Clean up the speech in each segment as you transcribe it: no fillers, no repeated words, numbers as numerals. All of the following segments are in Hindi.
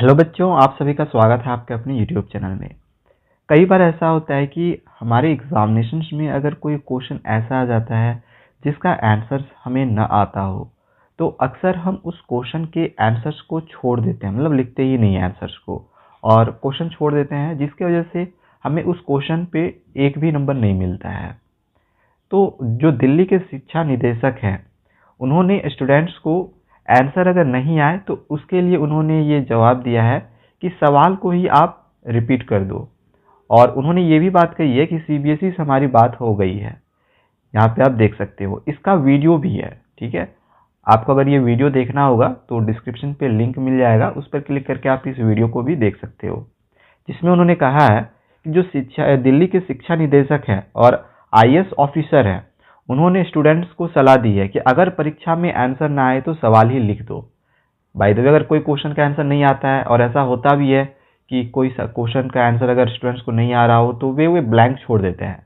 हेलो बच्चों, आप सभी का स्वागत है आपके अपने यूट्यूब चैनल में। कई बार ऐसा होता है कि हमारे एग्जामिनेशंस में अगर कोई क्वेश्चन ऐसा आ जाता है जिसका आंसर हमें न आता हो, तो अक्सर हम उस क्वेश्चन के आंसर्स को छोड़ देते हैं, मतलब लिखते ही नहीं आंसर्स को और क्वेश्चन छोड़ देते हैं, जिसकी वजह से हमें उस क्वेश्चन पे एक भी नंबर नहीं मिलता है। तो जो दिल्ली के शिक्षा निदेशक हैं, उन्होंने स्टूडेंट्स को आंसर अगर नहीं आए तो उसके लिए उन्होंने ये जवाब दिया है कि सवाल को ही आप रिपीट कर दो। और उन्होंने ये भी बात कही है कि सीबीएसई से हमारी बात हो गई है। यहाँ पे आप देख सकते हो, इसका वीडियो भी है। ठीक है, आपको अगर ये वीडियो देखना होगा तो डिस्क्रिप्शन पे लिंक मिल जाएगा, उस पर क्लिक करके आप इस वीडियो को भी देख सकते हो, जिसमें उन्होंने कहा है कि जो दिल्ली के शिक्षा निदेशक हैं और आईएएस ऑफिसर हैं, उन्होंने स्टूडेंट्स को सलाह दी है कि अगर परीक्षा में आंसर ना आए तो सवाल ही लिख दो। बाय द वे, अगर कोई क्वेश्चन का आंसर नहीं आता है, और ऐसा होता भी है कि कोई क्वेश्चन का आंसर अगर स्टूडेंट्स को नहीं आ रहा हो तो वे ब्लैंक छोड़ देते हैं।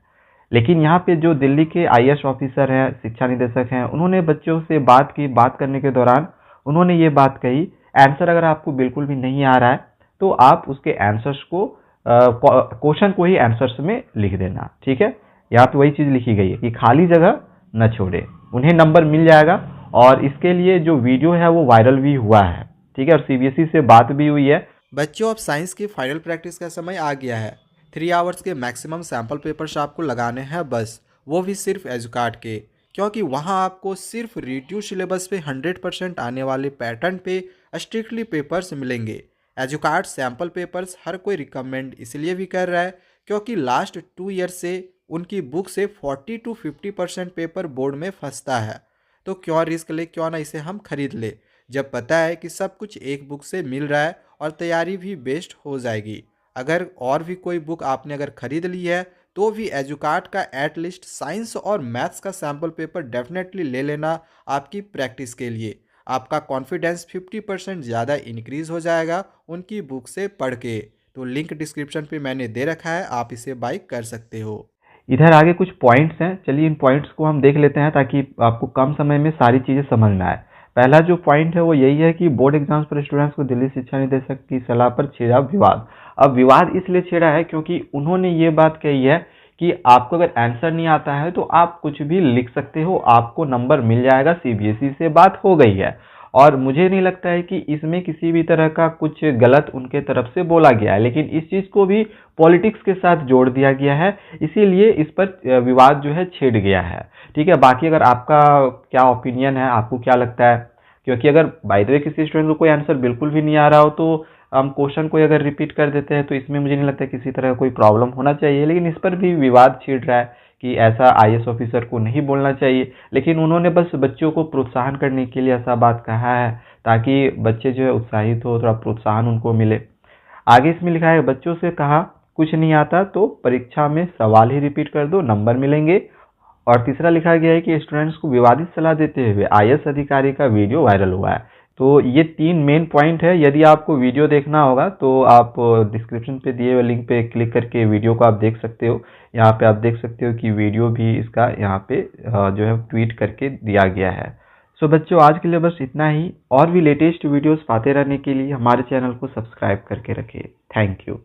लेकिन यहाँ पे जो दिल्ली के आईएएस ऑफिसर हैं, शिक्षा निदेशक हैं, उन्होंने बच्चों से बात करने के दौरान उन्होंने ये बात कही, आंसर अगर आपको बिल्कुल भी नहीं आ रहा है तो आप उसके आंसर्स को क्वेश्चन को ही आंसर्स में लिख देना। ठीक है, यहाँ पे वही चीज लिखी गई है कि खाली जगह न छोड़े, उन्हें नंबर मिल जाएगा। और इसके लिए जो वीडियो है वो वायरल भी हुआ है। ठीक है, और सीबीएसई से बात भी हुई है। बच्चों, अब साइंस की फाइनल प्रैक्टिस का समय आ गया है। 3 आवर्स के मैक्सिमम सैम्पल पेपर्स आपको लगाने हैं बस, वो भी सिर्फ एजुकार्ट के, क्योंकि वहाँ आपको सिर्फ रिड्यूस सिलेबस पे 100% आने वाले पैटर्न पे स्ट्रिक्टली पेपर्स मिलेंगे। एजुकार्ट सैम्पल पेपर्स हर कोई रिकमेंड इसलिए भी कर रहा है क्योंकि लास्ट 2 ईयर से उनकी बुक से 40 to 50% पेपर बोर्ड में फंसता है। तो क्यों रिस्क ले, क्यों ना इसे हम खरीद ले, जब पता है कि सब कुछ एक बुक से मिल रहा है और तैयारी भी बेस्ट हो जाएगी। अगर और भी कोई बुक आपने अगर खरीद ली है तो भी एजुकार्ट का एटलीस्ट साइंस और मैथ्स का सैम्पल पेपर डेफिनेटली ले लेना आपकी प्रैक्टिस के लिए। आपका कॉन्फिडेंस 50% ज़्यादा इंक्रीज़ हो जाएगा उनकी बुक से पढ़ के। तो लिंक डिस्क्रिप्शन पे मैंने दे रखा है, आप इसे बाय कर सकते हो। इधर आगे कुछ पॉइंट्स हैं, चलिए इन पॉइंट्स को हम देख लेते हैं ताकि आपको कम समय में सारी चीज़ें समझ में आए। पहला जो पॉइंट है वो यही है कि बोर्ड एग्जाम्स पर स्टूडेंट्स को दिल्ली शिक्षा निदेशक की सलाह पर छेड़ा विवाद। अब विवाद इसलिए छेड़ा है क्योंकि उन्होंने ये बात कही है कि आपको अगर आंसर नहीं आता है तो आप कुछ भी लिख सकते हो, आपको नंबर मिल जाएगा, सीबीएसई से बात हो गई है। और मुझे नहीं लगता है कि इसमें किसी भी तरह का कुछ गलत उनके तरफ से बोला गया है, लेकिन इस चीज को भी पॉलिटिक्स के साथ जोड़ दिया गया है, इसीलिए इस पर विवाद जो है छिड़ गया है। ठीक है, बाकी अगर आपका क्या ओपिनियन है, आपको क्या लगता है? क्योंकि अगर बाय द वे किसी स्टूडेंट को कोई आंसर बिल्कुल भी नहीं आ रहा हो तो हम क्वेश्चन को अगर रिपीट कर देते हैं तो इसमें मुझे नहीं लगता किसी तरह का कोई प्रॉब्लम होना चाहिए। लेकिन इस पर भी विवाद छिड़ रहा है कि ऐसा आईएएस ऑफिसर को नहीं बोलना चाहिए, लेकिन उन्होंने बस बच्चों को प्रोत्साहन करने के लिए ऐसा बात कहा है ताकि बच्चे जो है उत्साहित हो, थोड़ा प्रोत्साहन उनको मिले। आगे इसमें लिखा है, बच्चों से कहा कुछ नहीं आता तो परीक्षा में सवाल ही रिपीट कर दो, नंबर मिलेंगे। और तीसरा लिखा गया है कि स्टूडेंट्स को विवादित सलाह देते हुए आईएएस अधिकारी का वीडियो वायरल हुआ है। तो ये 3 मेन पॉइंट है। यदि आपको वीडियो देखना होगा तो आप डिस्क्रिप्शन पे दिए हुए लिंक पे क्लिक करके वीडियो को आप देख सकते हो। यहाँ पे आप देख सकते हो कि वीडियो भी इसका यहाँ पे जो है ट्वीट करके दिया गया है। सो बच्चों, आज के लिए बस इतना ही। और भी लेटेस्ट वीडियोस पाते रहने के लिए हमारे चैनल को सब्सक्राइब करके रखिए। Thank you.